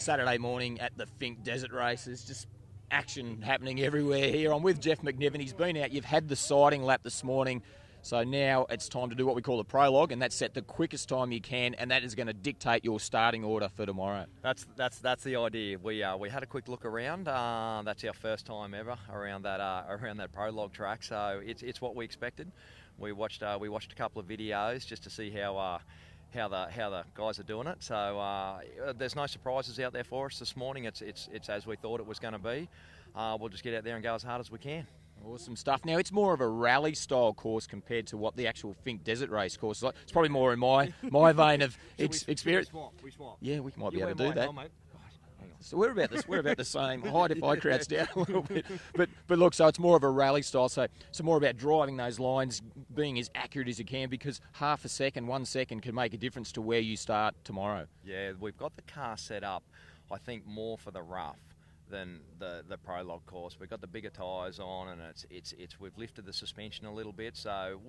Saturday morning at the Finke Desert Race. There's just action happening everywhere here. I'm with Jeff McNiven. He's been out. You've had the sighting lap this morning. So now it's time to do what we call a prologue, and that's set the quickest time you can, and that is going to dictate your starting order for tomorrow. That's the idea. We had a quick look around. That's our first time ever around that prologue track. So it's what we expected. We watched a couple of videos just to see how the guys are doing it. So there's no surprises out there for us this morning. It's as we thought it was going to be. We'll just get out there and go as hard as we can. Awesome stuff. Now, it's more of a rally-style course compared to what the actual Finke Desert Race course is like. It's probably more in my vein of experience. We swap. Yeah, we might be able to do that. So we're about the same height if I crouch down a little bit. But look, so it's more of a rally style. So it's more about driving those lines, being as accurate as you can, because half a second, 1 second can make a difference to where you start tomorrow. Yeah, we've got the car set up, I think, more for the rough than the prologue course. We've got the bigger tyres on, and we've lifted the suspension a little bit, so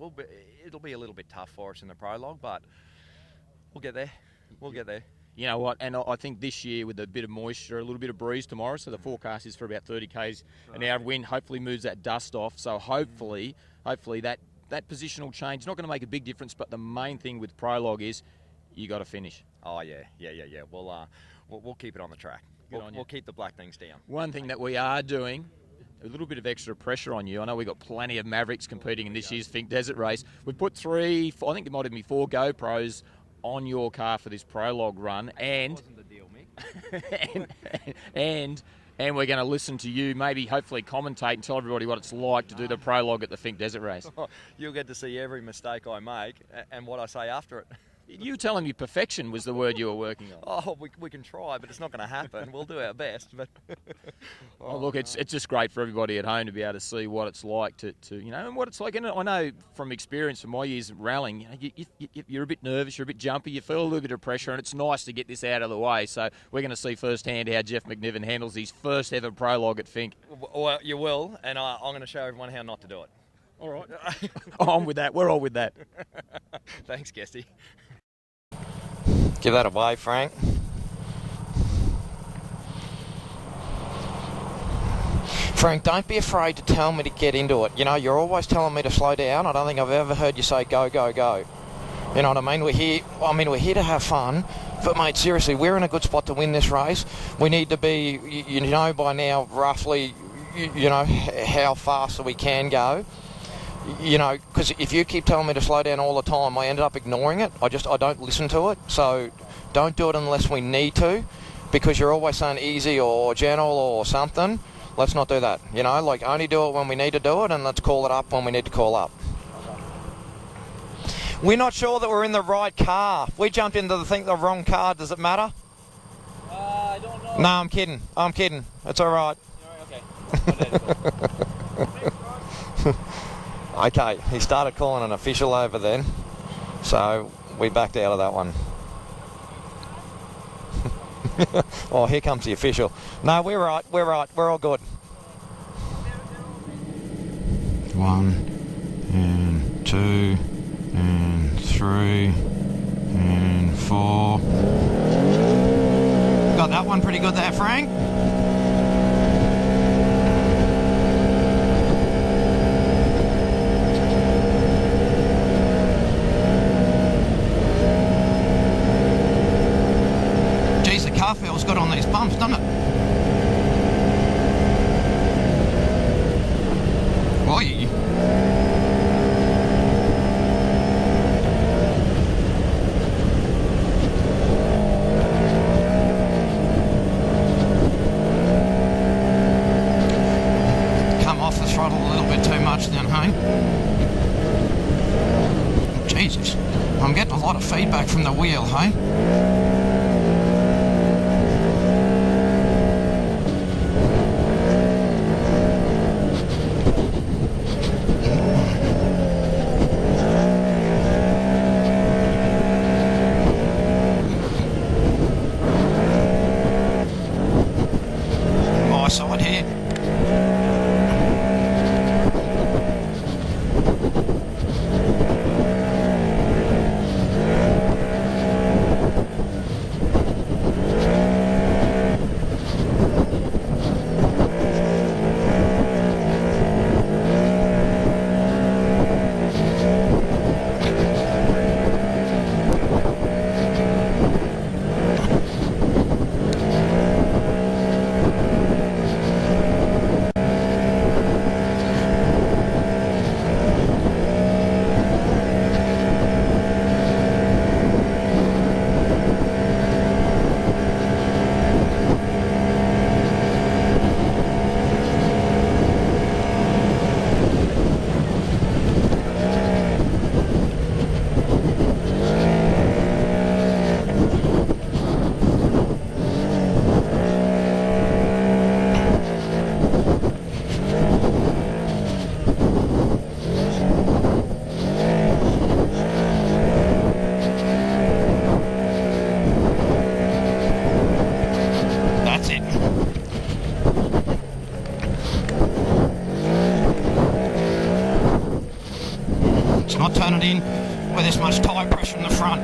it'll be a little bit tough for us in the prologue, but we'll get there. We'll get there. You know what? And I think this year with a bit of moisture, a little bit of breeze tomorrow, so the forecast is for about 30 k's an hour wind. Hopefully moves that dust off. So hopefully that positional change is not going to make a big difference. But the main thing with prologue is you got to finish. Oh yeah. We'll keep it on the track. We'll keep the black things down. One thing that we are doing, a little bit of extra pressure on you. I know we've got plenty of Mavericks competing in this year's Finke Desert Race. We've put 3, I think it might even be 4 GoPros on your car for this prologue run, and that wasn't the deal, Mick. and we're going to listen to you, maybe hopefully commentate and tell everybody what it's like to do the prologue at the Finke Desert Race. You'll get to see every mistake I make and what I say after it. You telling me perfection was the word you were working on. Oh, we can try, but it's not going to happen. We'll do our best. But look, it's just great for everybody at home to be able to see what it's like to and what it's like. And I know from experience, from my years of rallying, you're a bit nervous, you're a bit jumpy, you feel a little bit of pressure, and it's nice to get this out of the way. So we're going to see firsthand how Jeff McNiven handles his first ever prologue at Finke. Well, you will, and I'm going to show everyone how not to do it. All right. I'm with that. We're all with that. Thanks, Guesty. Give that away, Frank. Frank, don't be afraid to tell me to get into it. You know, you're always telling me to slow down. I don't think I've ever heard you say go, go, go. You know what I mean? We're here to have fun. But, mate, seriously, we're in a good spot to win this race. We need to be, you know by now, roughly, you know, how fast we can go. You know, because if you keep telling me to slow down all the time, I end up ignoring it. I don't listen to it. So don't do it unless we need to, because you're always saying easy or gentle or something. Let's not do that. You know, like, only do it when we need to do it, and let's call it up when we need to call up. We're not sure that we're in the right car. We jumped into the wrong car. Does it matter? I don't know. No, I'm kidding. It's all right. Okay. Okay, he started calling an official over then, so we backed out of that one. Oh, here comes the official. No, we're right, we're all good. 1 and 2 and 3 and 4. Got that one pretty good there, Frank. Feels good on these bumps, doesn't it? Oi. Come off the throttle a little bit too much then, hey? Jesus, I'm getting a lot of feedback from the wheel, hey? Side here. not turn it in with this much tyre pressure in the front.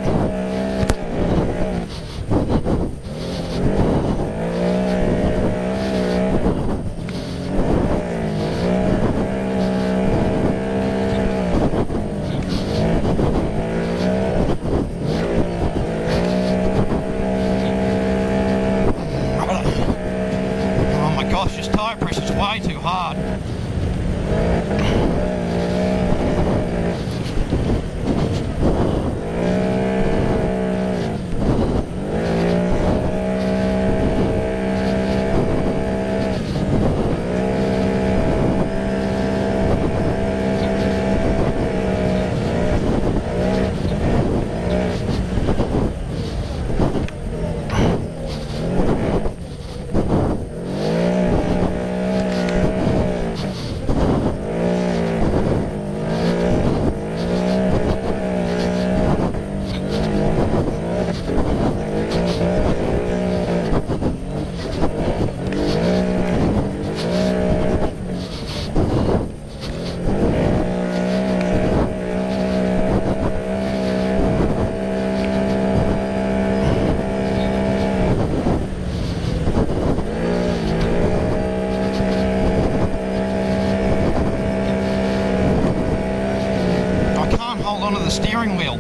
Oh my gosh, this tyre pressure is way too hard. Onto the steering wheel.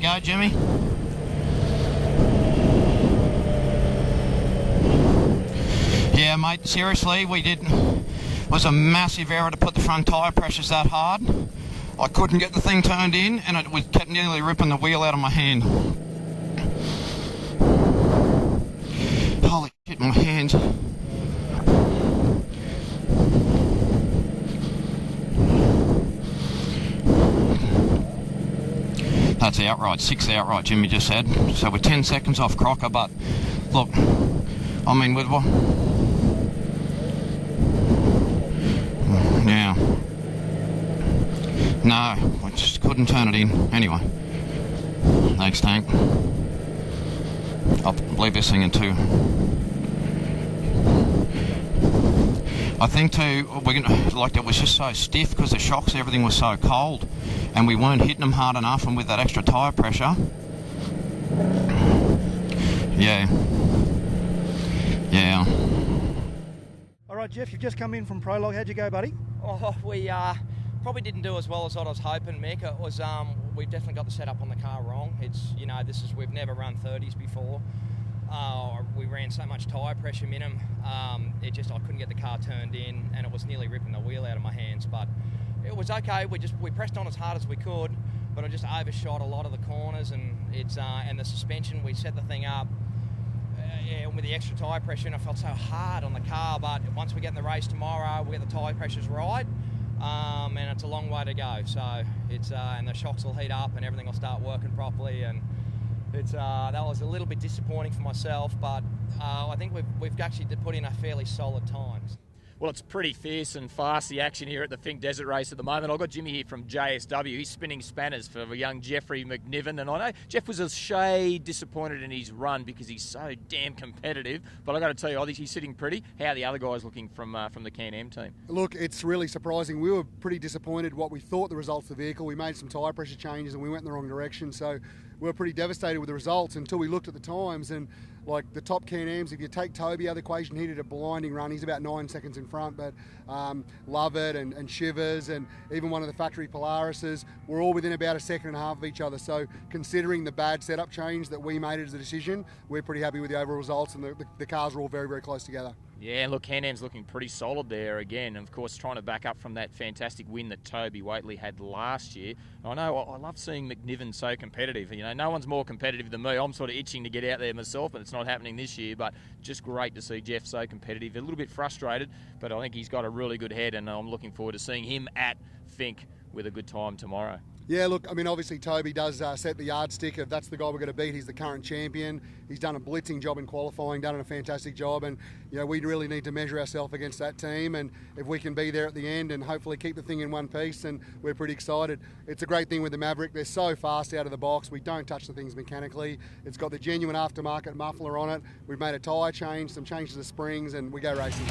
Go, Jimmy. Yeah, mate, seriously, it was a massive error to put the front tyre pressures that hard. I couldn't get the thing turned in and it kept nearly ripping the wheel out of my hand. Holy shit, my hands. That's outright, 6th outright, Jimmy just said. So we're 10 seconds off Crocker, but look, I mean, with what? Yeah. No, I just couldn't turn it in. Anyway. Thanks, Tank. I'll leave this thing in two. I think too, like it was just so stiff because the shocks, everything was so cold. and we weren't hitting them hard enough, and with that extra tyre pressure, yeah. All right, Jeff, you've just come in from Prologue. How'd you go, buddy? Oh, we probably didn't do as well as I was hoping, Mick. It was we definitely got the setup on the car wrong. It's we've never run 30s before. We ran so much tyre pressure minimum. I couldn't get the car turned in, and it was nearly ripping the wheel out of my hands. But it was okay. We pressed on as hard as we could, but I just overshot a lot of the corners, and and the suspension. We set the thing up. With the extra tyre pressure, and I felt so hard on the car, but once we get in the race tomorrow, we get the tyre pressures right, and it's a long way to go. So and the shocks will heat up and everything will start working properly, and that was a little bit disappointing for myself, but I think we've actually put in a fairly solid times. Well, it's pretty fierce and fast, the action here at the Finke Desert Race at the moment. I've got Jimmy here from JSW. He's spinning spanners for young Jeffrey McNiven. And I know Jeff was a shade disappointed in his run because he's so damn competitive. But I've got to tell you, I think he's sitting pretty. How are the other guys looking from the Can-Am team? Look, it's really surprising. We were pretty disappointed what we thought the results of the vehicle. We made some tyre pressure changes and we went in the wrong direction. So we were pretty devastated with the results until we looked at the times. And like the top Can-Ams, if you take Toby out of the equation, he did a blinding run. He's about 9 seconds in front, but Lovett and Shivers and even one of the factory Polarises were all within about a second and a half of each other. So considering the bad setup change that we made as a decision, we're pretty happy with the overall results, and the cars are all very, very close together. Yeah, look, Can-Am's looking pretty solid there again. And of course, trying to back up from that fantastic win that Toby Waitley had last year. I know I love seeing McNiven so competitive. You know, no one's more competitive than me. I'm sort of itching to get out there myself, but it's not happening this year. But just great to see Jeff so competitive. A little bit frustrated, but I think he's got a really good head, and I'm looking forward to seeing him at Finke with a good time tomorrow. Yeah, look, I mean, obviously Toby does set the yardstick of that's the guy we're going to beat. He's the current champion. He's done a blitzing job in qualifying, done a fantastic job, and we really need to measure ourselves against that team. And if we can be there at the end and hopefully keep the thing in one piece, then we're pretty excited. It's a great thing with the Maverick. They're so fast out of the box. We don't touch the things mechanically. It's got the genuine aftermarket muffler on it. We've made a tyre change, some changes to springs, and we go racing.